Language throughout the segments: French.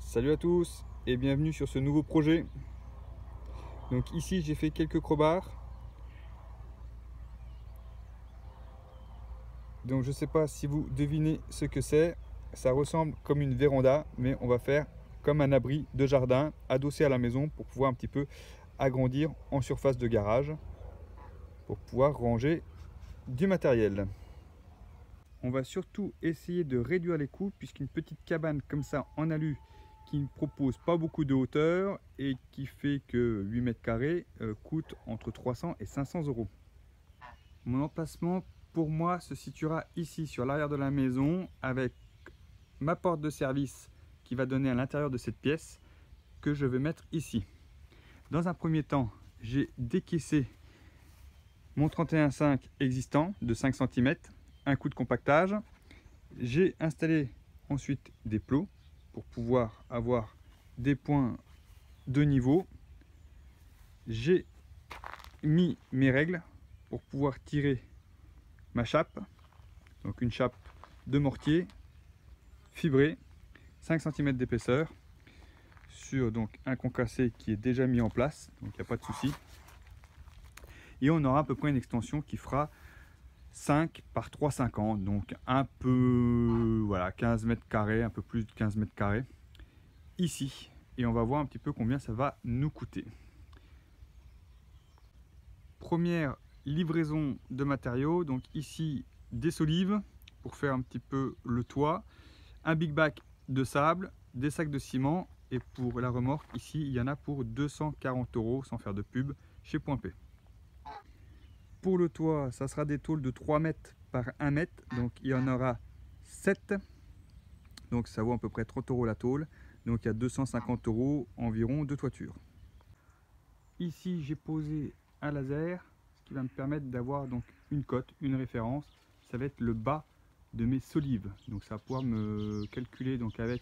Salut à tous et bienvenue sur ce nouveau projet. Donc ici j'ai fait quelques crobards. Donc je sais pas si vous devinez ce que c'est. Ça ressemble comme une véranda, mais on va faire comme un abri de jardin adossé à la maison pour pouvoir un petit peu agrandir en surface de garage pour pouvoir ranger du matériel. On va surtout essayer de réduire les coûts puisqu'une petite cabane comme ça en alu qui ne propose pas beaucoup de hauteur et qui fait que 8 mètres carrés coûte entre 300 et 500 euros. Mon emplacement pour moi se situera ici sur l'arrière de la maison avec ma porte de service qui va donner à l'intérieur de cette pièce que je vais mettre ici. Dans un premier temps, j'ai décaissé mon 31,5 existant de 5 cm, un coup de compactage. J'ai installé ensuite des plots pour pouvoir avoir des points de niveau. J'ai mis mes règles pour pouvoir tirer ma chape, donc une chape de mortier fibrée, 5 cm d'épaisseur, sur donc un concassé qui est déjà mis en place, donc il n'y a pas de souci. Et on aura à peu près une extension qui fera 5 par 3,50, donc un peu, voilà, 15 mètres carrés, un peu plus de 15 mètres carrés ici. Et on va voir un petit peu combien ça va nous coûter. Première livraison de matériaux, donc ici des solives pour faire un petit peu le toit, un big bag de sable, des sacs de ciment, et pour la remorque ici il y en a pour 240 euros sans faire de pub chez Point P. Pour le toit, ça sera des tôles de 3 mètres par 1 mètre, donc il y en aura 7, donc ça vaut à peu près 30 euros la tôle, donc il y a 250 euros environ de toiture. Ici j'ai posé un laser, ce qui va me permettre d'avoir donc une cote, une référence, ça va être le bas de mes solives, donc ça va pouvoir me calculer donc avec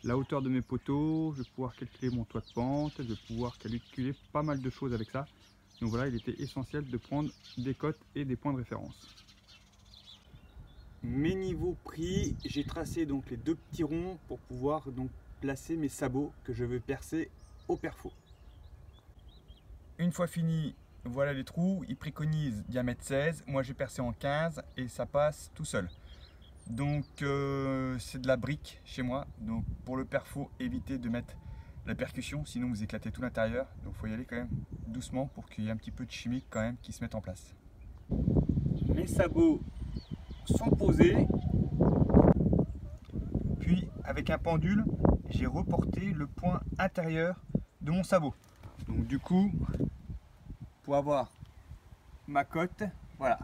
la hauteur de mes poteaux, je vais pouvoir calculer mon toit de pente, je vais pouvoir calculer pas mal de choses avec ça. Donc voilà, il était essentiel de prendre des cotes et des points de référence. Mes niveaux pris, j'ai tracé donc les deux petits ronds pour pouvoir donc placer mes sabots que je veux percer au perfo. Une fois fini, voilà les trous, ils préconisent diamètre 16, moi j'ai percé en 15 et ça passe tout seul. Donc c'est de la brique chez moi, donc pour le perfo, évitez de mettre la percussion, sinon vous éclatez tout l'intérieur, donc il faut y aller quand même doucement pour qu'il y ait un petit peu de chimique quand même qui se mette en place. Mes sabots sont posés, puis avec un pendule, j'ai reporté le point intérieur de mon sabot. Donc du coup, pour avoir ma cote, voilà,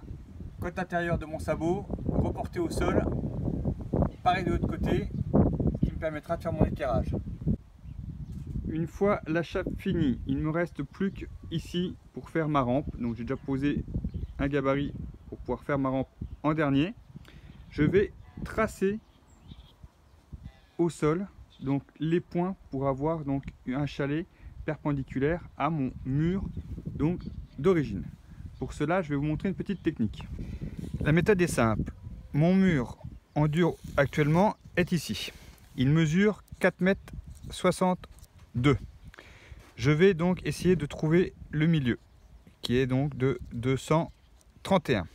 cote intérieure de mon sabot, reportée au sol, pareil de l'autre côté, qui me permettra de faire mon éclairage. Une fois la chape finie, il ne me reste plus qu'ici pour faire ma rampe. Donc j'ai déjà posé un gabarit pour pouvoir faire ma rampe en dernier. Je vais tracer au sol donc les points pour avoir donc un chalet perpendiculaire à mon mur donc d'origine. Pour cela, je vais vous montrer une petite technique. La méthode est simple. Mon mur en dur actuellement est ici. Il mesure 4,62 m. Je vais donc essayer de trouver le milieu qui est donc de 231.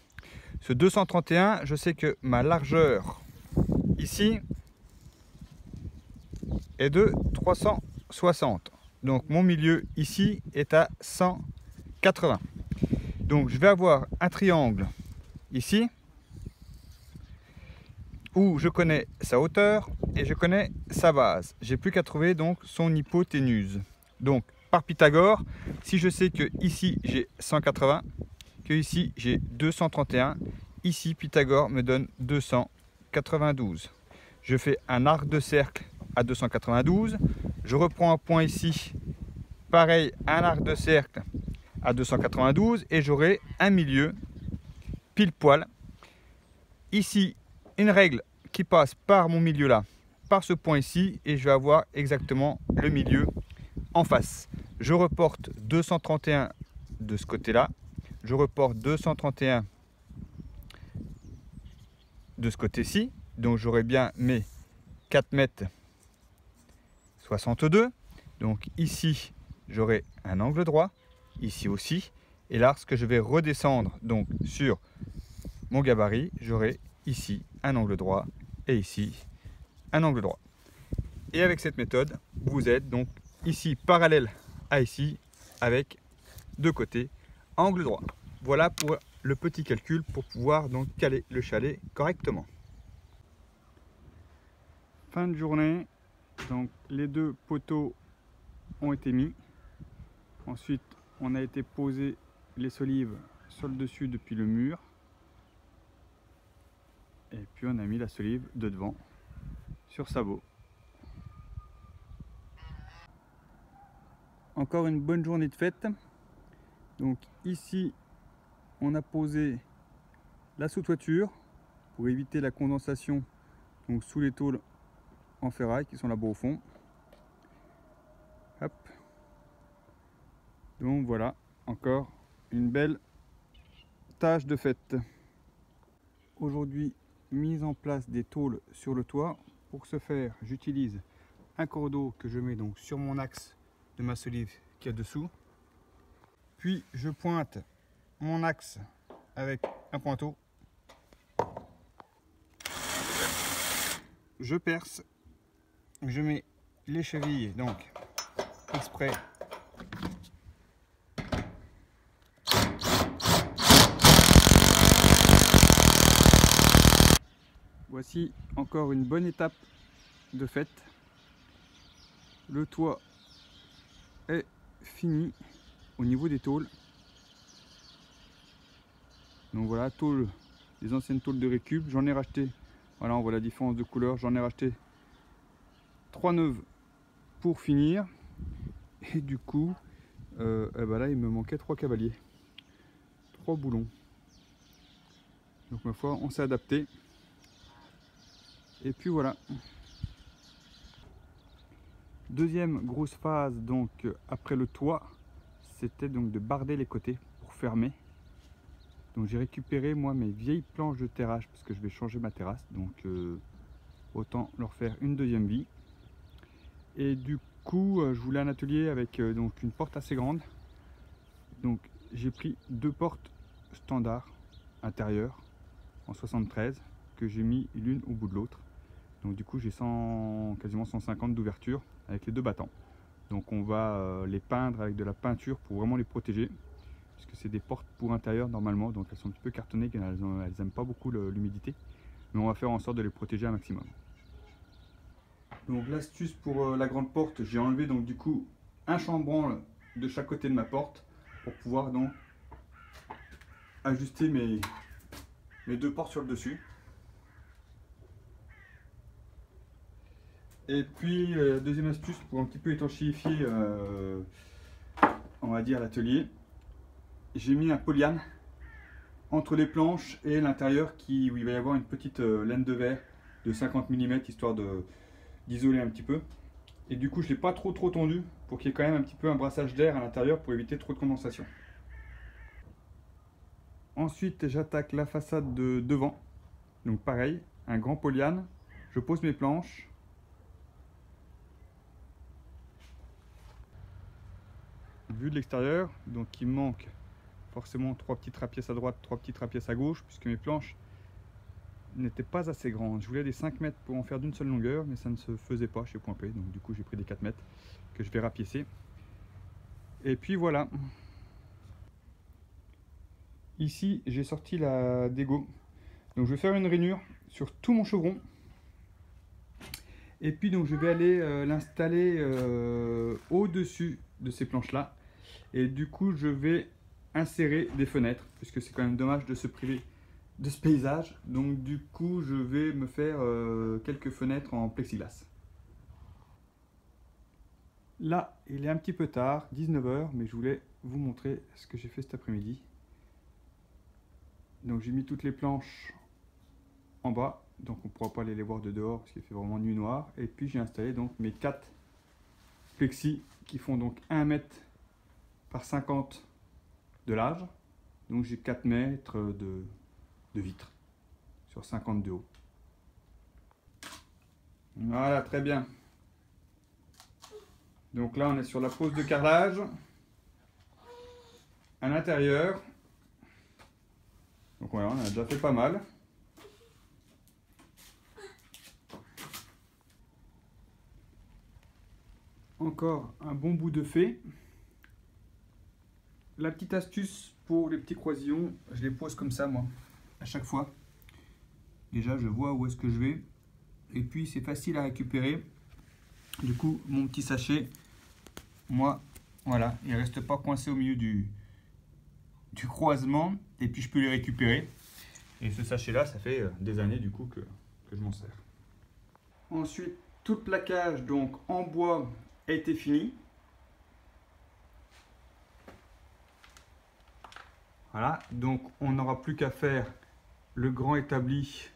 Ce 231, je sais que ma largeur ici est de 360. Donc mon milieu ici est à 180. Donc je vais avoir un triangle ici où je connais sa hauteur et je connais sa base. J'ai plus qu'à trouver donc son hypoténuse. Donc par Pythagore, si je sais que ici j'ai 180, que ici j'ai 231, ici Pythagore me donne 292. Je fais un arc de cercle à 292, je reprends un point ici, pareil, un arc de cercle à 292 et j'aurai un milieu pile poil. Ici, une règle qui passe par mon milieu là, par ce point ici, et je vais avoir exactement le milieu en face. Je reporte 231 de ce côté là, je reporte 231 de ce côté-ci, donc j'aurai bien mes 4 mètres 62. Donc ici, j'aurai un angle droit, ici aussi. Et lorsque je vais redescendre donc sur mon gabarit, j'aurai ici un angle droit et ici un angle droit. Et avec cette méthode, vous êtes donc ici parallèle à ici avec deux côtés angle droit. Voilà pour le petit calcul pour pouvoir donc caler le chalet correctement. Fin de journée, donc les deux poteaux ont été mis. Ensuite, on a été poser les solives sur le dessus depuis le mur. Et puis on a mis la solive de devant sur sabot. Encore une bonne journée de fête. Donc ici, on a posé la sous-toiture pour éviter la condensation donc sous les tôles en ferraille qui sont là-bas au fond. Hop. Donc voilà, encore une belle tâche de fête. Aujourd'hui, mise en place des tôles sur le toit. Pour ce faire, j'utilise un cordeau que je mets donc sur mon axe de ma solive qui est dessous. Puis je pointe mon axe avec un pointeau. Je perce, je mets les chevilles donc exprès. Voici encore une bonne étape de fête. Le toit est fini au niveau des tôles. Donc voilà, tôles, les anciennes tôles de récup. J'en ai racheté, voilà, on voit la différence de couleur. J'en ai racheté 3 neuves pour finir. Et du coup, eh ben là, il me manquait 3 cavaliers, 3 boulons. Donc ma foi, on s'est adapté. Et puis voilà. Deuxième grosse phase donc après le toit, c'était donc de barder les côtés pour fermer. Donc j'ai récupéré moi mes vieilles planches de terrasse parce que je vais changer ma terrasse, donc autant leur faire une deuxième vie. Et du coup je voulais un atelier avec donc une porte assez grande. Donc j'ai pris 2 portes standards intérieures en 73 que j'ai mis l'une au bout de l'autre. Donc du coup j'ai quasiment 150 d'ouverture avec les 2 battants. Donc on va les peindre avec de la peinture pour vraiment les protéger, puisque c'est des portes pour intérieur normalement, donc elles sont un petit peu cartonnées, elles n'aiment pas beaucoup l'humidité, mais on va faire en sorte de les protéger un maximum. Donc l'astuce pour la grande porte, j'ai enlevé donc du coup un chambranle de chaque côté de ma porte pour pouvoir donc ajuster mes 2 portes sur le dessus. Et puis deuxième astuce pour un petit peu étanchéifier on va dire l'atelier, j'ai mis un polyane entre les planches et l'intérieur où il va y avoir une petite laine de verre de 50 mm histoire d'isoler un petit peu. Et du coup je ne l'ai pas trop tendu pour qu'il y ait quand même un petit peu un brassage d'air à l'intérieur pour éviter trop de condensation. Ensuite j'attaque la façade de devant, donc pareil, un grand polyane, je pose mes planches. Vue de l'extérieur, donc il me manque forcément 3 petits trapièces à droite, 3 petits trapièces à gauche, puisque mes planches n'étaient pas assez grandes. Je voulais des 5 mètres pour en faire d'une seule longueur, mais ça ne se faisait pas chez Point P, donc du coup j'ai pris des 4 mètres que je vais rapiécer. Et puis voilà. Ici j'ai sorti la dégo, donc je vais faire une rainure sur tout mon chevron. Et puis donc je vais aller l'installer au-dessus de ces planches là. Et du coup je vais insérer des fenêtres, puisque c'est quand même dommage de se priver de ce paysage. Donc du coup je vais me faire quelques fenêtres en plexiglas. Là il est un petit peu tard, 19 h, mais je voulais vous montrer ce que j'ai fait cet après-midi. Donc j'ai mis toutes les planches en bas, donc on ne pourra pas aller les voir de dehors parce qu'il fait vraiment nuit noire. Et puis j'ai installé donc mes 4 plexis qui font donc 1 mètre par 50 de large. Donc j'ai 4 mètres de vitre sur 50 de haut. Voilà, très bien. Donc là, on est sur la pose de carrelage à l'intérieur. Donc voilà, on a déjà fait pas mal. Encore un bon bout de fait. La petite astuce pour les petits croisillons, je les pose comme ça moi, à chaque fois. Déjà, je vois où est-ce que je vais. Et puis, c'est facile à récupérer. Du coup, mon petit sachet, moi, voilà, il ne reste pas coincé au milieu du croisement. Et puis, je peux les récupérer. Et ce sachet-là, ça fait des années du coup que je m'en sers. Ensuite, tout le plaquage donc en bois a été fini. Voilà, donc on n'aura plus qu'à faire le grand établi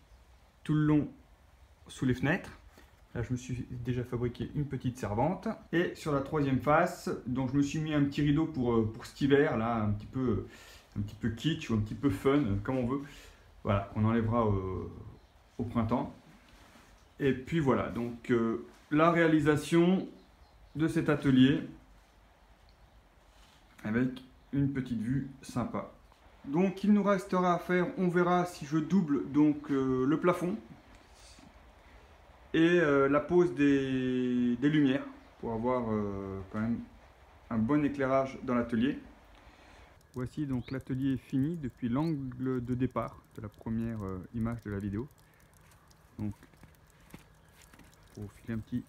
tout le long sous les fenêtres. Là, je me suis déjà fabriqué une petite servante. Et sur la troisième face, donc je me suis mis un petit rideau pour cet hiver, là, un petit peu kitsch ou un petit peu fun, comme on veut. Voilà, on enlèvera au printemps. Et puis voilà, donc la réalisation de cet atelier avec une petite vue sympa. Donc il nous restera à faire, on verra si je double donc le plafond et la pose des lumières pour avoir quand même un bon éclairage dans l'atelier. Voici donc l'atelier fini depuis l'angle de départ de la première image de la vidéo. Donc pour filer un petit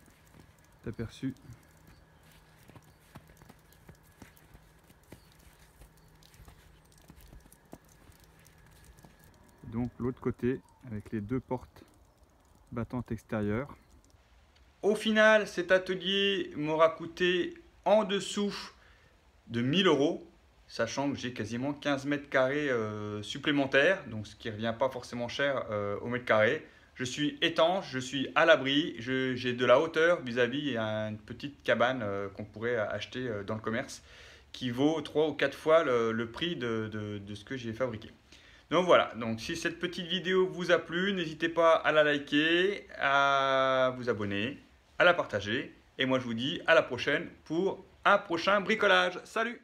aperçu. Donc l'autre côté avec les deux portes battantes extérieures. Au final, cet atelier m'aura coûté en dessous de 1000 €, sachant que j'ai quasiment 15 mètres carrés supplémentaires, donc ce qui ne revient pas forcément cher au mètre carré. Je suis étanche, je suis à l'abri, j'ai de la hauteur vis-à-vis une petite cabane qu'on pourrait acheter dans le commerce qui vaut 3 ou 4 fois le prix de ce que j'ai fabriqué. Donc voilà, donc si cette petite vidéo vous a plu, n'hésitez pas à la liker, à vous abonner, à la partager. Et moi je vous dis à la prochaine pour un prochain bricolage. Salut!